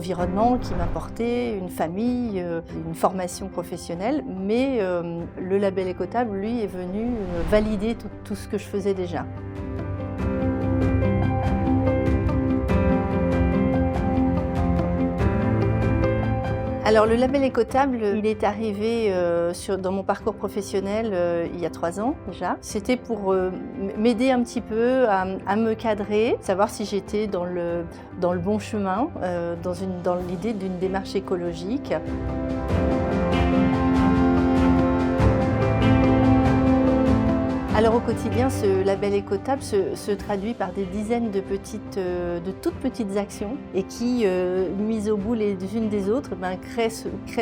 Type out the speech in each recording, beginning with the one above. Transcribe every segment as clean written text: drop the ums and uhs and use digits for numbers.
environnement qui m'apportait, une famille, une formation professionnelle, mais le label Écotable, lui, est venu valider tout ce que je faisais déjà. Alors le label Écotable, il est arrivé dans mon parcours professionnel il y a 3 ans déjà. C'était pour m'aider un petit peu à me cadrer, savoir si j'étais dans le bon chemin, dans l'idée d'une démarche écologique. Alors au quotidien, ce label Écotable se traduit par des dizaines de toutes petites actions et qui, mises au bout les unes des autres, créent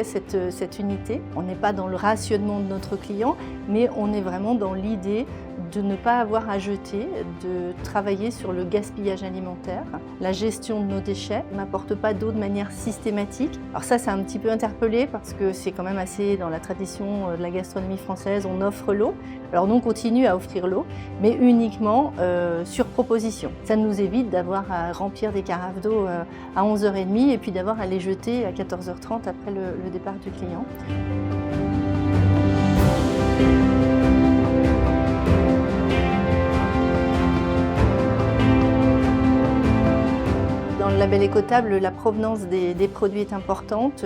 cette unité. On n'est pas dans le rationnement de notre client, mais on est vraiment dans l'idée de ne pas avoir à jeter, de travailler sur le gaspillage alimentaire. La gestion de nos déchets n'apporte pas d'eau de manière systématique. Alors ça a un petit peu interpellé parce que c'est quand même assez dans la tradition de la gastronomie française, on offre l'eau. Alors nous on continue à offrir l'eau, mais uniquement sur proposition. Ça nous évite d'avoir à remplir des carafes d'eau à 11h30 et puis d'avoir à les jeter à 14h30 après le départ du client. Dans le label Écotable, la provenance des produits est importante,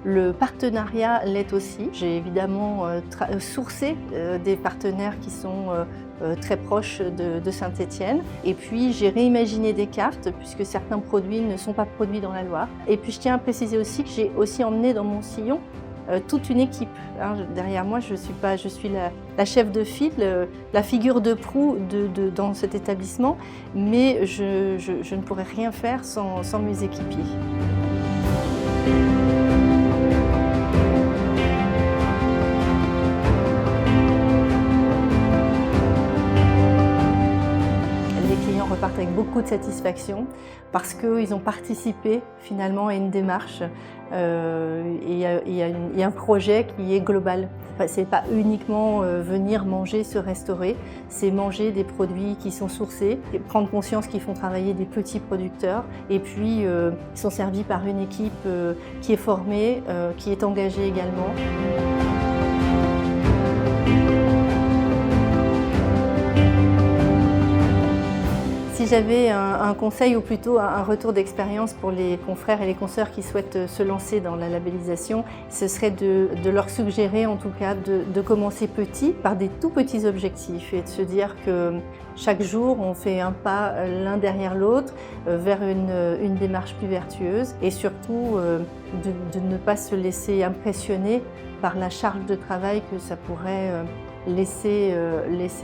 le partenariat l'est aussi. J'ai évidemment sourcé des partenaires qui sont très proches de Saint-Étienne. Et puis j'ai réimaginé des cartes puisque certains produits ne sont pas produits dans la Loire. Et puis je tiens à préciser aussi que j'ai aussi emmené dans mon sillon toute une équipe. Derrière moi, je suis la chef de file, la figure de proue dans cet établissement, mais je ne pourrais rien faire sans mes équipiers. Les clients repartent avec beaucoup de satisfaction parce qu'ils ont participé finalement à une démarche et un projet qui est global. Ce n'est pas uniquement venir manger, se restaurer, c'est manger des produits qui sont sourcés, et prendre conscience qu'ils font travailler des petits producteurs et puis ils sont servis par une équipe qui est formée, qui est engagée également. Si j'avais un conseil ou plutôt un retour d'expérience pour les confrères et les consoeurs qui souhaitent se lancer dans la labellisation, ce serait de leur suggérer en tout cas de commencer petit, par des tout petits objectifs et de se dire que chaque jour on fait un pas l'un derrière l'autre vers une démarche plus vertueuse et surtout de ne pas se laisser impressionner par la charge de travail que ça pourrait laisser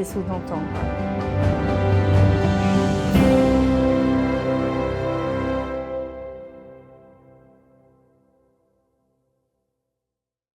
sous-entendre.